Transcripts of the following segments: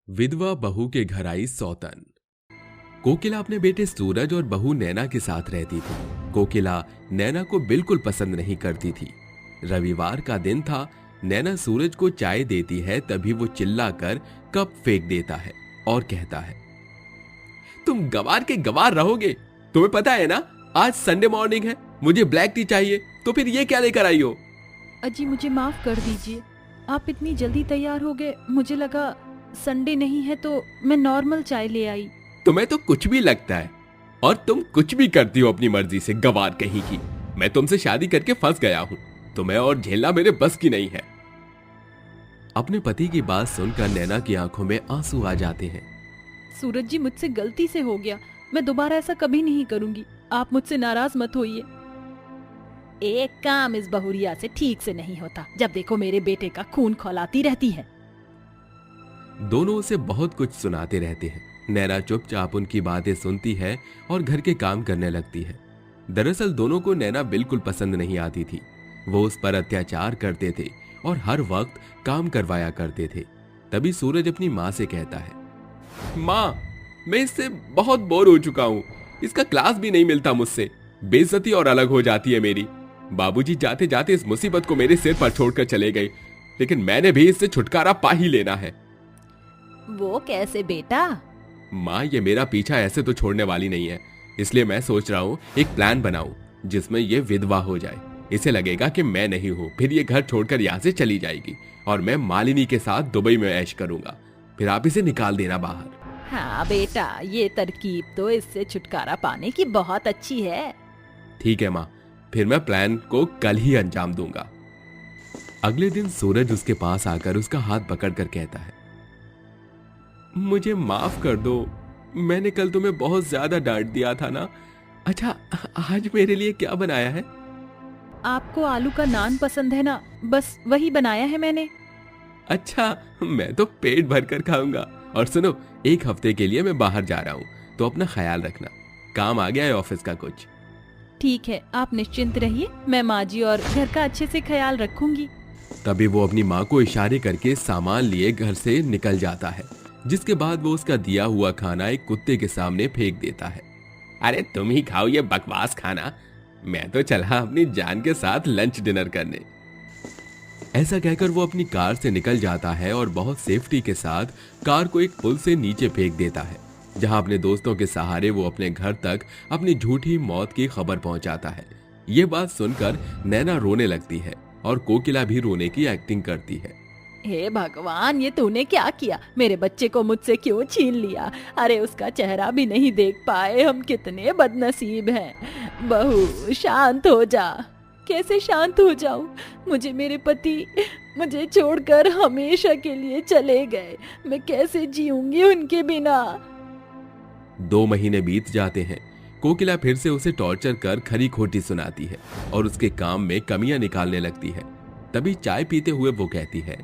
विधवा बहू के घर आई सौतन। कोकिला अपने बेटे सूरज और बहू नैना के साथ रहती थी। कोकिला नैना को बिल्कुल पसंद नहीं करती थी। रविवार का दिन था। नैना सूरज को चाय देती है, तभी वो चिल्लाकर कप फेंक देता है और कहता है, तुम गवार के गवार रहोगे। तुम्हें पता है ना, आज संडे मॉर्निंग है, मुझे ब्लैक टी चाहिए, तो फिर ये क्या लेकर आई हो? अजी मुझे माफ कर दीजिए, आप इतनी जल्दी तैयार हो गए, मुझे लगा संडे नहीं है तो मैं नॉर्मल चाय ले आई। तुम्हें तो कुछ भी लगता है और तुम कुछ भी करती हो अपनी मर्जी से, गवार कहीं की। मैं तुमसे शादी करके फंस गया हूं, तुम्हें और झेलना मेरे बस की नहीं है। अपने पति की बात सुनकर नैना की आंखों में आंसू आ जाते हैं। सूरज जी, मुझसे गलती से हो गया, मैं दोबारा ऐसा कभी नहीं करूंगी, आप मुझसे नाराज मत होइए। एक काम इस बहुरिया से ठीक से नहीं होता, जब देखो मेरे बेटे का खून खौलाती रहती है। दोनों उसे बहुत कुछ सुनाते रहते हैं। नैना चुपचाप उनकी बातें सुनती है और घर के काम करने लगती है। दरअसल दोनों को नैना बिल्कुल पसंद नहीं आती थी। वो उस पर अत्याचार करते थे और हर वक्त काम करवाया करते थे। तभी सूरज अपनी माँ से कहता है, माँ, मैं इससे बहुत बोर हो चुका हूँ, इसका क्लास भी नहीं मिलता मुझसे, बेइज्जती और अलग हो जाती है मेरी। बाबूजी जाते जाते इस मुसीबत को मेरे सिर पर छोड़कर चले गए, लेकिन मैंने भी इससे छुटकारा पा ही लेना है। वो कैसे बेटा? माँ, ये मेरा पीछा ऐसे तो छोड़ने वाली नहीं है, इसलिए मैं सोच रहा हूँ एक प्लान बनाऊं जिसमें ये विधवा हो जाए। इसे लगेगा कि मैं नहीं हूँ, फिर ये घर छोड़कर यहाँ से चली जाएगी और मैं मालिनी के साथ दुबई में ऐश करूंगा। फिर आप इसे निकाल देना बाहर। हाँ बेटा, ये तरकीब तो इससे छुटकारा पाने की बहुत अच्छी है। ठीक है माँ, फिर मैं प्लान को कल ही अंजाम दूंगा। अगले दिन सूरज उसके पास आकर उसका हाथ पकड़कर कहता है, मुझे माफ कर दो, मैंने कल तुम्हें बहुत ज्यादा डांट दिया था ना। अच्छा, आज मेरे लिए क्या बनाया है? आपको आलू का नान पसंद है ना, बस वही बनाया है मैंने। अच्छा, मैं तो पेट भरकर खाऊंगा। और सुनो, एक हफ्ते के लिए मैं बाहर जा रहा हूँ, तो अपना ख्याल रखना। काम आ गया है ऑफिस का कुछ। ठीक है, आप निश्चिंत रहिए, मैं माँ जी और घर का अच्छे से ख्याल रखूंगी। तभी वो अपनी माँ को इशारे करके सामान लिए घर से निकल जाता है, जिसके बाद वो उसका दिया हुआ खाना एक कुत्ते के सामने फेंक देता है। अरे तुम ही खाओ ये बकवास खाना, मैं तो चला अपनी जान के साथ लंच डिनर करने। ऐसा कहकर वो अपनी कार से निकल जाता है और बहुत सेफ्टी के साथ कार को एक पुल से नीचे फेंक देता है, जहां अपने दोस्तों के सहारे वो अपने घर तक अपनी झूठी मौत की खबर पहुंचाता है। ये बात सुनकर नैना रोने लगती है और कोकिला भी रोने की एक्टिंग करती है। हे भगवान, ये तूने क्या किया? मेरे बच्चे को मुझसे क्यों छीन लिया? अरे उसका चेहरा भी नहीं देख पाए, हम कितने बदनसीब हैं। बहू शांत हो जा। कैसे शांत हो जाऊं? मुझे मेरे पति मुझे छोड़कर हमेशा के लिए चले गए, मैं कैसे जीऊंगी उनके बिना? 2 महीने बीत जाते हैं। कोकिला फिर से उसे टॉर्चर कर खरी खोटी सुनाती है और उसके काम में कमियां निकालने लगती है। तभी चाय पीते हुए वो कहती है,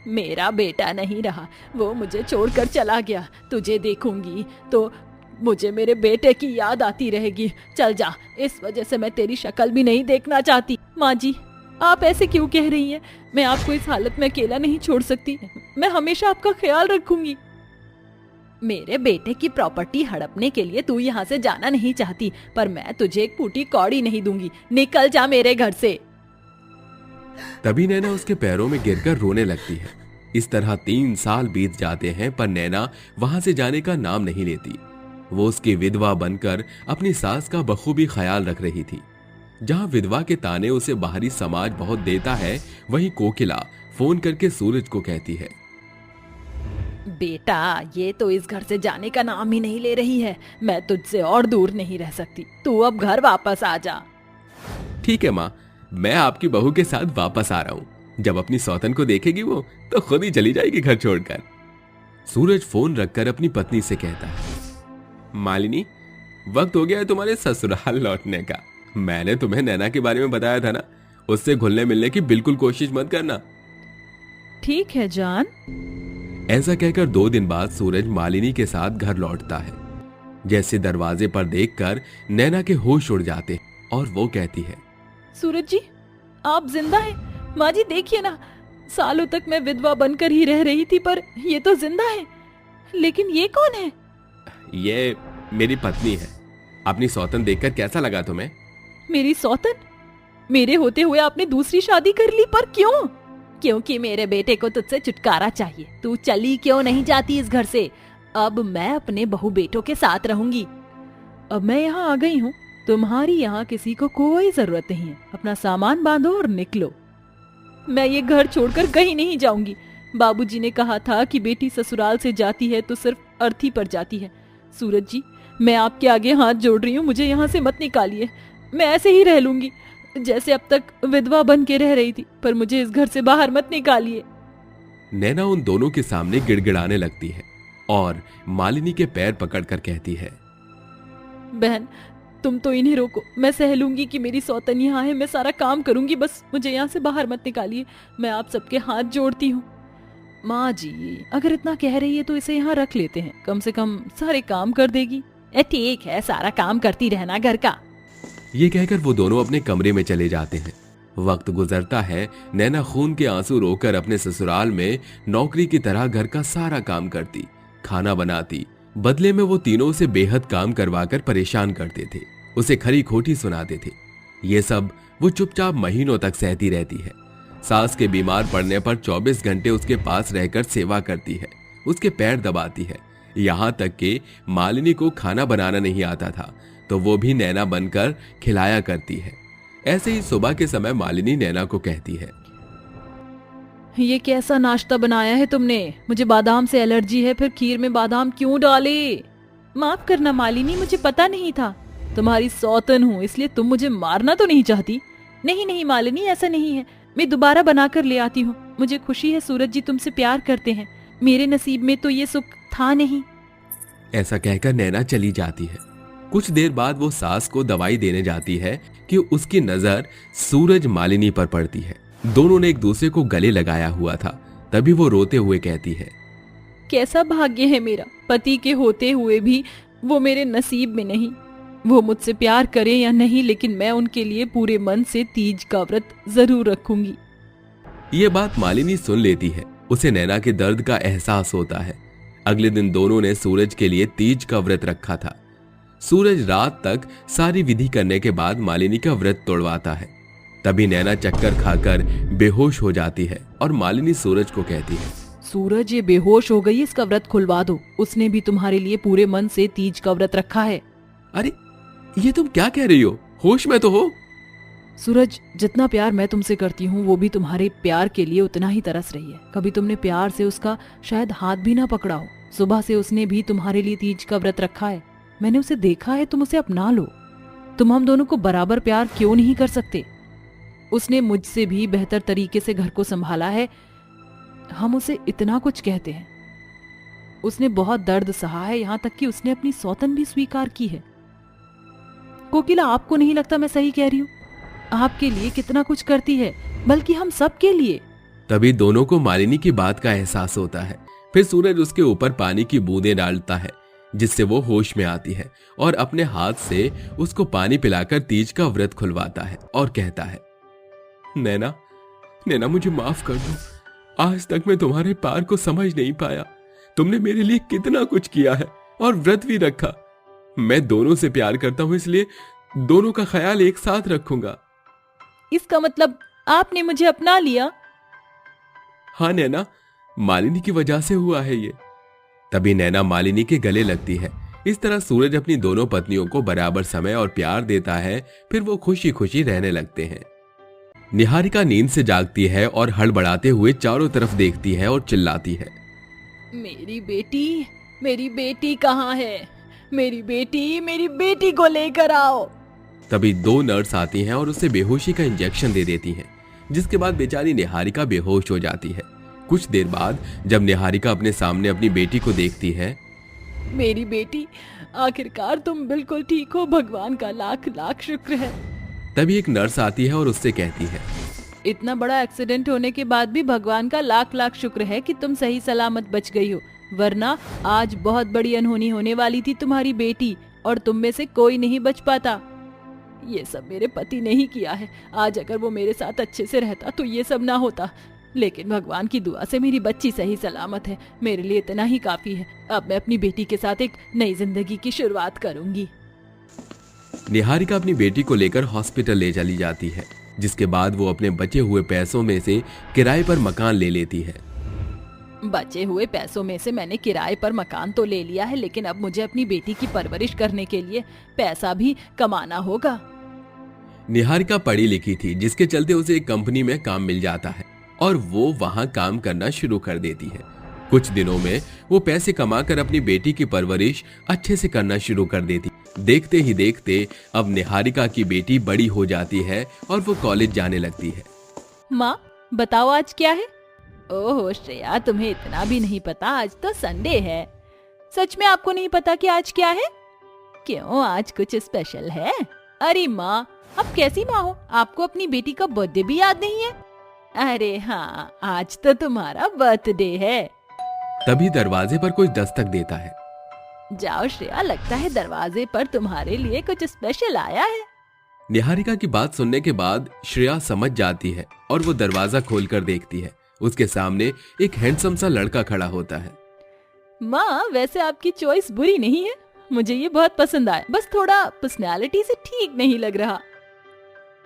मेरा बेटा नहीं रहा, वो मुझे छोड़कर चला गया। तुझे देखूंगी तो मुझे मेरे बेटे की याद आती रहेगी। चल जा, इस वजह से मैं तेरी शक्ल भी नहीं देखना चाहती। माँ जी, आप ऐसे क्यों कह रही हैं? मैं आपको इस हालत में अकेला नहीं छोड़ सकती, मैं हमेशा आपका ख्याल रखूंगी। मेरे बेटे की प्रॉपर्टी हड़पने के लिए तू यहाँ से जाना नहीं चाहती, पर मैं तुझे एक फूटी कौड़ी नहीं दूंगी। निकल जा मेरे घर से। तभी नैना उसके पैरों में गिरकर रोने लगती है। इस तरह 3 साल बीत जाते हैं, पर नैना वहां से जाने का नाम नहीं लेती। वो उसकी विधवा बनकर अपनी सास का बखूबी ख्याल रख रही थी। जहां विधवा के ताने उसे बाहरी समाज बहुत देता है, वहीं कोकिला फोन करके सूरज को कहती है, बेटा, ये तो इस घर से जाने का नाम ही नहीं ले रही है। मैं तुझसे और दूर नहीं रह सकती, तू अब घर वापस आ जा। ठीक है माँ, मैं आपकी बहू के साथ वापस आ रहा हूँ। जब अपनी सौतन को देखेगी वो तो खुद ही चली जाएगी घर छोड़कर। सूरज फोन रखकर अपनी पत्नी से कहता है, मालिनी, वक्त हो गया है तुम्हारे ससुराल लौटने का। मैंने तुम्हें नैना के बारे में बताया था ना, उससे घुलने मिलने की बिल्कुल कोशिश मत करना। ठीक है जान। ऐसा कहकर 2 दिन बाद सूरज मालिनी के साथ घर लौटता है। जैसे दरवाजे पर देखकर नैना के होश उड़ जाते और वो कहती है, सूरज जी, आप जिंदा हैं? माँ जी देखिए ना, सालों तक मैं विधवा बनकर ही रह रही थी, पर ये तो जिंदा है। लेकिन ये कौन है? ये मेरी पत्नी है। अपनी सौतन देखकर कैसा लगा तुम्हें? मेरी सौतन? मेरे होते हुए आपने दूसरी शादी कर ली, पर क्यों? क्योंकि मेरे बेटे को तुझसे छुटकारा चाहिए। तू चली क्यों नहीं जाती इस घर से? अब मैं अपने बहू बेटों के साथ रहूंगी। अब मैं यहाँ आ गई हूँ, तुम्हारी यहाँ किसी को कोई जरूरत नहीं है। अपना सामान बांधो और निकलो। मैं ये घर छोड़कर कहीं नहीं जाऊंगी। बाबूजी ने कहा था कि बेटी ससुराल से जाती है तो सिर्फ अर्थी पर जाती है। सूरज जी, मैं आपके आगे हाथ जोड़ रही हूँ, मुझे यहाँ से मत निकालिए। मैं ऐसे ही रह लूंगी जैसे अब तक विधवा बन के रह रही थी, पर मुझे इस घर से बाहर मत निकालिए। नैना उन दोनों के सामने गिड़गिड़ाने लगती है और मालिनी के पैर पकड़कर कहती है, बहन, तुम तो इन्हें रोको। मैं सह लूंगी कि मेरी सौतन यहाँ है, मैं सारा काम करूंगी, बस मुझे यहाँ से बाहर मत निकालिए। मैं आप सबके हाथ जोड़ती हूँ। माँ जी, अगर इतना कह रही है तो इसे यहाँ रख लेते हैं, कम से कम सारे काम कर देगी। ठीक है, सारा काम करती रहना घर का। ये कहकर वो दोनों अपने कमरे में चले जाते हैं। वक्त गुजरता है। नैना खून के आंसू रोकर अपने ससुराल में नौकरी की तरह घर का सारा काम करती, खाना बनाती। बदले में वो तीनों उसे बेहद काम करवाकर परेशान करते थे, उसे खरी खोटी सुनाते थे। ये सब वो चुपचाप महीनों तक सहती रहती है। सास के बीमार पड़ने पर 24 घंटे उसके पास रहकर सेवा करती है, उसके पैर दबाती है। यहाँ तक कि मालिनी को खाना बनाना नहीं आता था तो वो भी नैना बनकर खिलाया करती है। ऐसे ही सुबह के समय मालिनी नैना को कहती है, ये कैसा नाश्ता बनाया है तुमने? मुझे बादाम से एलर्जी है, फिर खीर में बादाम क्यों डाले? माफ करना मालिनी, मुझे पता नहीं था। तुम्हारी सौतन हूँ, इसलिए तुम मुझे मारना तो नहीं चाहती? नहीं नहीं मालिनी, ऐसा नहीं है। मैं दोबारा बनाकर ले आती हूँ। मुझे खुशी है सूरज जी तुमसे प्यार करते हैं, मेरे नसीब में तो ये सुख था नहीं। ऐसा कहकर नैना चली जाती है। कुछ देर बाद वो सास को दवाई देने जाती है कि उसकी नजर सूरज मालिनी पर पड़ती है। दोनों ने एक दूसरे को गले लगाया हुआ था। तभी वो रोते हुए कहती है, कैसा भाग्य है मेरा, पति के होते हुए भी वो मेरे नसीब में नहीं। वो मुझसे प्यार करें या नहीं, लेकिन मैं उनके लिए पूरे मन से तीज का व्रत जरूर रखूंगी। ये बात मालिनी सुन लेती है। उसे नैना के दर्द का एहसास होता है। अगले दिन दोनों ने सूरज के लिए तीज का व्रत रखा था। सूरज रात तक सारी विधि करने के बाद मालिनी का व्रत तोड़वाता है। तभी नैना चक्कर खाकर बेहोश हो जाती है और मालिनी सूरज को कहती है, सूरज, ये बेहोश हो गई, इसका व्रत खुलवा दो। उसने भी तुम्हारे लिए पूरे मन से तीज का व्रत रखा है। अरे ये तुम क्या कह रही हो? होश में तो हो। सूरज, जितना प्यार मैं तुमसे करती हूँ वो भी तुम्हारे प्यार के लिए उतना ही तरस रही है। कभी तुमने प्यार से उसका शायद हाथ भी ना पकड़ा हो। सुबह से उसने भी तुम्हारे लिए तीज का व्रत रखा है। मैंने उसे देखा है, तुम उसे अपना लो। तुम हम दोनों को बराबर प्यार क्यों नहीं कर सकते? उसने मुझसे भी बेहतर तरीके से घर को संभाला है। हम उसे इतना कुछ कहते हैं। उसने बहुत दर्द सहा है, यहाँ तक कि उसने अपनी सौतन भी स्वीकार की है। कोकिला, आपको नहीं लगता मैं सही कह रही हूँ? आपके लिए कितना कुछ करती है, बल्कि हम सब के लिए। तभी दोनों को मालिनी की बात का एहसास होता है। फिर सूरज उसके ऊपर पानी की बूंदें डालता है, जिससे वो होश में आती है और अपने हाथ से उसको पानी पिलाकर तीज का व्रत खुलवाता है और कहता है, नैना, नैना मुझे माफ कर दो। आज तक मैं तुम्हारे प्यार को समझ नहीं पाया। तुमने मेरे लिए कितना कुछ किया है और व्रत भी रखा। मैं दोनों से प्यार करता हूं, इसलिए दोनों का ख्याल एक साथ रखूंगा। इसका मतलब आपने मुझे अपना लिया? हाँ नैना, मालिनी की वजह से हुआ है ये। तभी नैना मालिनी के गले लगती है। इस तरह सूरज अपनी दोनों पत्नियों को बराबर समय और प्यार देता है। फिर वो खुशी खुशी रहने लगते हैं। निहारिका नींद से जागती है और हड़बड़ाते हुए चारों तरफ देखती है और चिल्लाती है, मेरी बेटी, मेरी बेटी कहाँ है? मेरी बेटी को लेकर आओ। तभी 2 नर्स आती हैं और उसे बेहोशी का इंजेक्शन दे देती हैं, जिसके बाद बेचारी निहारिका बेहोश हो जाती है। कुछ देर बाद जब निहारिका अपने सामने अपनी बेटी को देखती है, मेरी बेटी, आखिरकार तुम बिल्कुल ठीक हो, भगवान का लाख लाख शुक्र है। तभी एक नर्स आती है और उससे कहती है, इतना बड़ा एक्सीडेंट होने के बाद भी भगवान का लाख लाख शुक्र है कि तुम सही सलामत बच गई हो, वरना आज बहुत बड़ी अनहोनी होने वाली थी तुम्हारी बेटी, और तुम में से कोई नहीं बच पाता। ये सब मेरे पति ने ही किया है। आज अगर वो मेरे साथ अच्छे से रहता तो ये सब ना होता। लेकिन भगवान की दुआ से मेरी बच्ची सही सलामत है। मेरे लिए इतना ही काफी है। अब मैं अपनी बेटी के साथ एक नई जिंदगी की शुरुआत करूंगी। निहारिका अपनी बेटी को लेकर हॉस्पिटल ले चली जाती है, जिसके बाद वो अपने बचे हुए पैसों में से किराए पर मकान ले लेती है। बचे हुए पैसों में से मैंने किराए पर मकान तो ले लिया है, लेकिन अब मुझे अपनी बेटी की परवरिश करने के लिए पैसा भी कमाना होगा। निहारिका पढ़ी लिखी थी, जिसके चलते उसे एक कंपनी में काम मिल जाता है और वो वहां काम करना शुरू कर देती है। कुछ दिनों में वो पैसे कमाकर अपनी बेटी की परवरिश अच्छे से करना शुरू कर देती। देखते ही देखते अब निहारिका की बेटी बड़ी हो जाती है और वो कॉलेज जाने लगती है। माँ बताओ आज क्या है? ओह श्रेया, तुम्हें इतना भी नहीं पता? आज तो संडे है। सच में आपको नहीं पता कि आज क्या है? क्यों, आज कुछ स्पेशल है? अरे माँ, अब कैसी माँ हो? आपको अपनी बेटी का बर्थडे भी याद नहीं है? अरे हाँ, आज तो तुम्हारा बर्थडे है। तभी दरवाजे पर कोई दस्तक देता है। जाओ श्रेया, लगता है दरवाजे पर तुम्हारे लिए कुछ स्पेशल आया है। निहारिका की बात सुनने के बाद श्रेया समझ जाती है और वो दरवाजा खोलकर देखती है। उसके सामने एक हैंडसम सा लड़का खड़ा होता है। माँ, वैसे आपकी चॉइस बुरी नहीं है, मुझे ये बहुत पसंद आया, बस थोड़ा पर्सनैलिटी से ठीक नहीं लग रहा।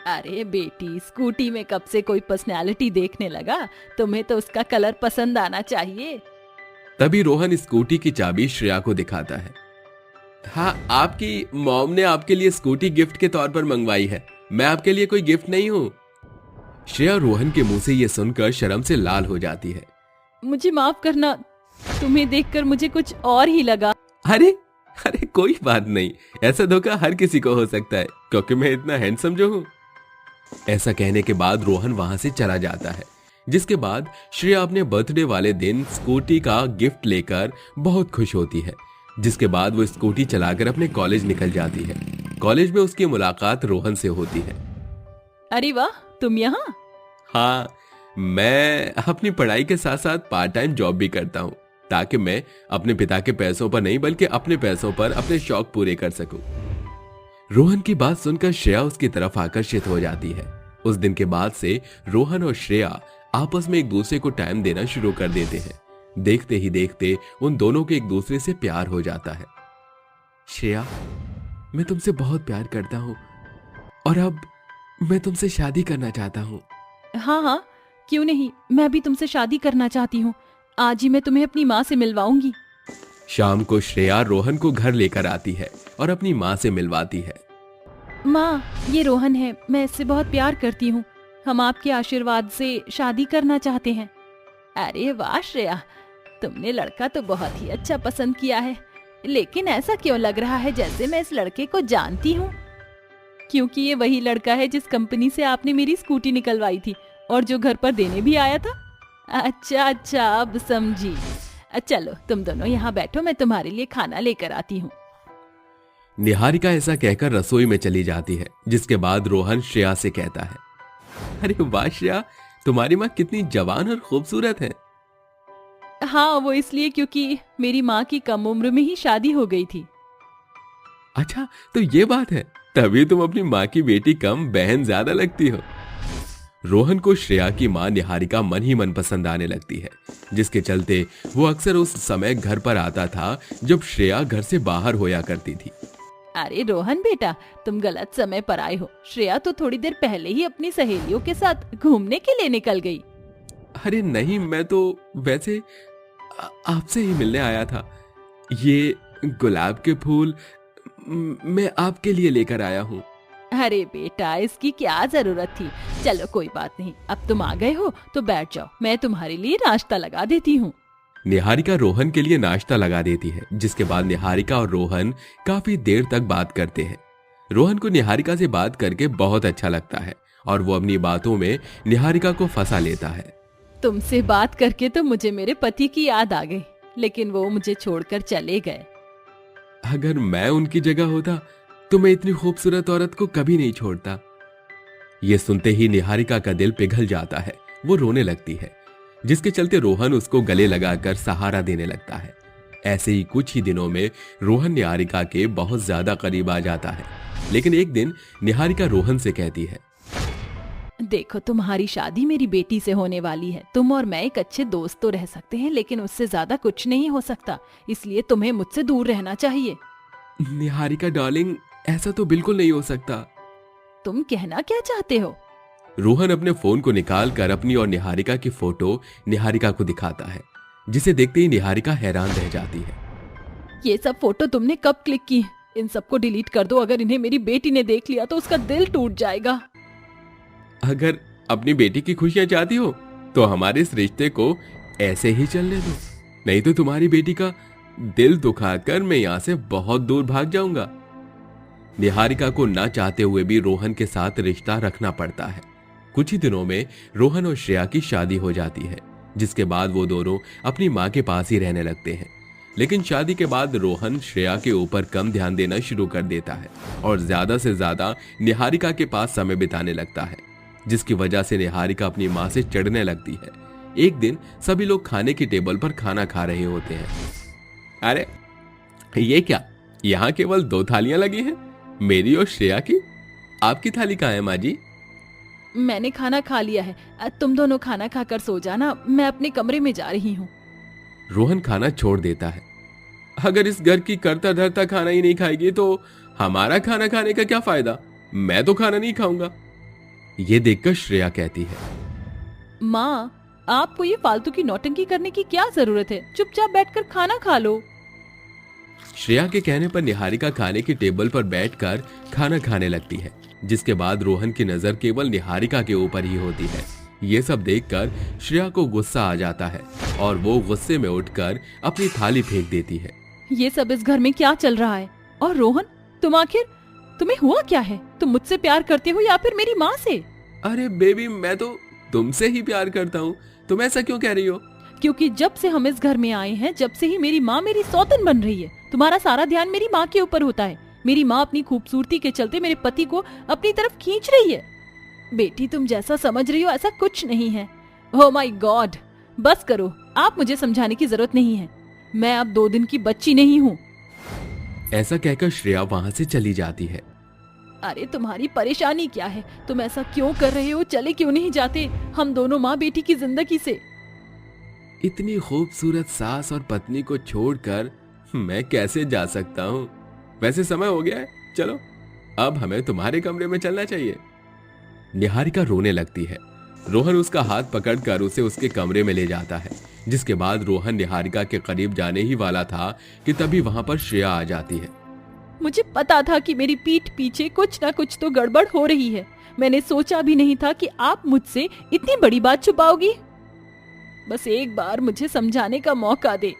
अरे बेटी, स्कूटी में कब से कोई पर्सनैलिटी देखने लगा? तुम्हें तो उसका कलर पसंद आना चाहिए। तभी रोहन स्कूटी की चाबी श्रेया को दिखाता है। हाँ, आपकी मॉम ने आपके लिए स्कूटी गिफ्ट के तौर पर मंगवाई है, मैं आपके लिए कोई गिफ्ट नहीं हूँ। श्रेया रोहन के मुंह से ये सुनकर शर्म से लाल हो जाती है। मुझे माफ करना, तुम्हें देखकर मुझे कुछ और ही लगा। अरे अरे कोई बात नहीं, ऐसा धोखा हर किसी को हो सकता है, क्योंकि मैं इतना हैंडसम जो हूँ। ऐसा कहने के बाद रोहन वहां से चला जाता है, जिसके बाद श्रेया अपने बर्थडे वाले दिन स्कूटी का गिफ्ट लेकर बहुत खुश होती है। जिसके बाद वो स्कूटी चलाकर अपने कॉलेज निकल जाती है। कॉलेज में उसकी मुलाकात रोहन से होती है। अरे वाह, तुम यहाँ? हाँ, मैं अपनी पढ़ाई के साथ साथ पार्ट टाइम जॉब भी करता हूँ, ताकि मैं अपने पिता के पैसों पर नहीं बल्कि अपने पैसों पर अपने शौक पूरे कर सकूं। रोहन की बात सुनकर श्रेया उसकी तरफ आकर्षित हो जाती है। उस दिन के बाद से रोहन और श्रेया आपस में एक दूसरे को टाइम देना शुरू कर देते हैं। देखते ही देखते उन दोनों के एक दूसरे से प्यार हो जाता है। श्रेया, मैं तुमसे बहुत प्यार करता हूँ और अब मैं तुमसे शादी करना चाहता हूँ। हाँ हाँ, क्यों नहीं, मैं भी तुमसे शादी करना चाहती हूँ। आज ही मैं तुम्हें अपनी माँ से मिलवाऊंगी। शाम को श्रेया रोहन को घर लेकर आती है और अपनी माँ से मिलवाती है। माँ, ये रोहन है, मैं इससे बहुत प्यार करती हूँ। हम आपके आशीर्वाद से शादी करना चाहते हैं। अरे वाह श्रेया, तुमने लड़का तो बहुत ही अच्छा पसंद किया है, लेकिन ऐसा क्यों लग रहा है जैसे मैं इस लड़के को जानती हूँ? क्योंकि ये वही लड़का है जिस कंपनी से आपने मेरी स्कूटी निकलवाई थी और जो घर पर देने भी आया था। अच्छा अच्छा, अब समझी। चलो तुम दोनों यहाँ बैठो, मैं तुम्हारे लिए खाना लेकर आती हूँ। निहारिका ऐसा कहकर रसोई में चली जाती है, जिसके बाद रोहन श्रेया से कहता है, अरे वाह श्रेया, तुम्हारी माँ कितनी जवान और खूबसूरत है। हाँ, वो इसलिए क्योंकि मेरी माँ की कम उम्र में ही शादी हो गई थी। अच्छा, तो ये बात है, तभी तुम अपनी माँ की बेटी कम बहन ज्यादा लगती हो। रोहन को श्रेया की माँ निहारिका मन ही मन पसंद आने लगती है, जिसके चलते वो अक्सर उस समय घर पर आता था जब श्रेया घर से बाहर होया करती थी। अरे रोहन बेटा, तुम गलत समय पर आए हो। श्रेया तो थोड़ी देर पहले ही अपनी सहेलियों के साथ घूमने के लिए निकल गई। अरे नहीं, मैं तो वैसे आपसे ही मिलने आया था। ये गुलाब के फूल मैं आपके लिए लेकर आया हूँ। अरे बेटा, इसकी क्या जरूरत थी? चलो कोई बात नहीं, अब तुम आ गए हो तो बैठ जाओ, मैं तुम्हारे लिए नाश्ता लगा देती हूँ। निहारिका रोहन के लिए नाश्ता लगा देती है, जिसके बाद निहारिका और रोहन काफी देर तक बात करते हैं। रोहन को निहारिका से बात करके बहुत अच्छा लगता है और वो अपनी बातों में निहारिका को फंसा लेता है। तुमसे बात करके तो मुझे मेरे पति की याद आ गई, लेकिन वो मुझे छोड़कर चले गए। अगर मैं उनकी जगह होता तो मैं इतनी खूबसूरत औरत को कभी नहीं छोड़ता। ये सुनते ही निहारिका का दिल पिघल जाता है, वो रोने लगती है, जिसके चलते रोहन उसको गले लगाकर सहारा देने लगता है। ऐसे ही कुछ ही दिनों में रोहन निहारिका के बहुत ज्यादा करीब आ जाता है। लेकिन एक दिन निहारिका रोहन से कहती है, देखो, तुम्हारी शादी मेरी बेटी से होने वाली है। तुम और मैं एक अच्छे दोस्त तो रह सकते हैं, लेकिन उससे ज्यादा कुछ नहीं हो सकता। इसलिए तुम्हें मुझसे दूर रहना चाहिए। निहारिका डार्लिंग, ऐसा तो बिल्कुल नहीं हो सकता। तुम कहना क्या चाहते हो? रोहन अपने फोन को निकालकर अपनी और निहारिका की फोटो निहारिका को दिखाता है, जिसे देखते ही निहारिका हैरान रह जाती है। ये सब फोटो तुमने कब क्लिक की? इन सबको डिलीट कर दो। अगर इन्हें मेरी बेटी ने देख लिया तो उसका दिल टूट जाएगा। अगर अपनी बेटी की खुशियां चाहती हो तो हमारे इस रिश्ते को ऐसे ही चलने दो, नहीं तो तुम्हारी बेटी का दिल दुखाकर मैं यहां से बहुत दूर भाग जाऊंगा। निहारिका को ना चाहते हुए भी रोहन के साथ रिश्ता रखना पड़ता है। कुछ ही दिनों में रोहन और श्रेया की शादी हो जाती है, जिसके बाद वो दोनों अपनी माँ के पास ही रहने लगते हैं। लेकिन शादी के बाद रोहन श्रेया के ऊपर कम ध्यान देना शुरू कर देता है और ज्यादा से ज्यादा निहारिका के पास समय बिताने लगता है, जिसकी वजह से निहारिका अपनी माँ से चिढ़ने लगती है। एक दिन सभी लोग खाने की टेबल पर खाना खा रहे होते हैं। अरे ये क्या, यहाँ केवल 2 थालियां लगी हैं, मेरी और श्रेया की। आपकी थाली कहाँ है माँ जी? मैंने खाना खा लिया है। तुम दोनों खाना खाकर सो जाना, मैं अपने कमरे में जा रही हूँ। रोहन खाना छोड़ देता है। अगर इस घर की करता धरता खाना ही नहीं खाएगी तो हमारा खाना खाने का क्या फायदा? मैं तो खाना नहीं खाऊंगा। ये देखकर श्रेया कहती है, माँ, आपको ये फालतू की नौटंकी करने की क्या जरूरत है? चुपचाप बैठकर खाना खा लो। श्रेया के कहने पर निहारिका खाने की टेबल पर बैठकर खाना खाने लगती है, जिसके बाद रोहन की नजर केवल निहारिका के ऊपर ही होती है। ये सब देखकर श्रेया को गुस्सा आ जाता है और वो गुस्से में उठकर अपनी थाली फेंक देती है। ये सब इस घर में क्या चल रहा है? और रोहन, तुम आखिर तुम्हें हुआ क्या है? तुम मुझसे प्यार करते हो या फिर मेरी माँ से? अरे बेबी, मैं तो तुमसे ही प्यार करता हूँ। तुम ऐसा क्यों कह रही हो? क्योंकि जब से हम इस घर में आए हैं, जब से ही मेरी माँ मेरी सौतन बन रही है। तुम्हारा सारा ध्यान मेरी माँ के ऊपर होता है। मेरी माँ अपनी खूबसूरती के चलते मेरे पति को अपनी तरफ खींच रही है। बेटी, तुम जैसा समझ रही हो ऐसा कुछ नहीं है। ओह माय गॉड, बस करो। आप मुझे समझाने की जरूरत नहीं है। मैं अब 2 दिन की बच्ची नहीं हूँ। ऐसा कहकर श्रेया वहां से चली जाती है। अरे तुम्हारी परेशानी क्या है? तुम ऐसा क्यों कर रहे हो? चले क्यों नहीं जाते हम दोनों माँ बेटी की जिंदगी से? इतनी खूबसूरत सास और पत्नी को छोड़कर मैं कैसे जा सकता हूँ? वैसे समय हो गया है, चलो अब हमें तुम्हारे कमरे में चलना चाहिए। निहारिका रोने लगती है। रोहन उसका हाथ पकड़कर उसे उसके कमरे में ले जाता है, जिसके बाद रोहन निहारिका के करीब जाने ही वाला था कि तभी वहां पर श्रेया आ जाती है। मुझे पता था कि मेरी पीठ पीछे कुछ ना कुछ तो गड़बड़ हो रही है। मैंने सोचा भी नहीं था कि आप मुझसे इतनी बड़ी बात छुपाओगी। बस एक बार मुझे समझाने का मौका दे।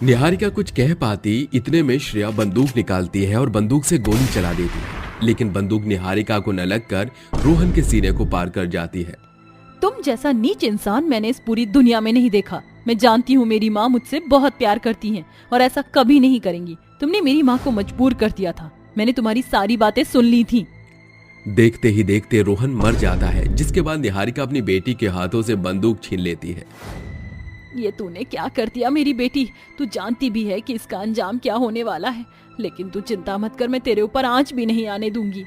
निहारिका कुछ कह पाती इतने में श्रेया बंदूक निकालती है और बंदूक से गोली चला देती है, लेकिन बंदूक निहारिका को न लगकर रोहन के सीने को पार कर जाती है। तुम जैसा नीच इंसान मैंने इस पूरी दुनिया में नहीं देखा। मैं जानती हूँ मेरी माँ मुझसे बहुत प्यार करती है और ऐसा कभी नहीं करेंगी। तुमने मेरी माँ को मजबूर कर दिया था। मैंने तुम्हारी सारी बातें सुन ली थी। देखते ही देखते रोहन मर जाता है, जिसके बाद निहारिका अपनी बेटी के हाथों से बंदूक छीन लेती है। ये तूने क्या कर दिया मेरी बेटी? तू जानती भी है कि इसका अंजाम क्या होने वाला है, लेकिन तू चिंता मत कर, मैं तेरे ऊपर आंच भी नहीं आने दूंगी।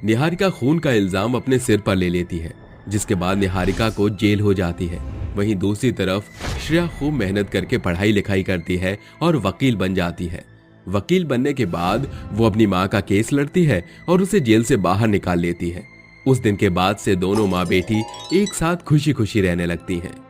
निहारिका खून का इल्जाम अपने सिर पर ले लेती है, जिसके बाद निहारिका को जेल हो जाती है। वहीं दूसरी तरफ श्रेया खूब मेहनत करके पढ़ाई लिखाई करती है और वकील बन जाती है। वकील बनने के बाद वो अपनी माँ का केस लड़ती है और उसे जेल से बाहर निकाल लेती है। उस दिन के बाद से दोनों माँ बेटी एक साथ खुशी खुशी रहने लगती हैं।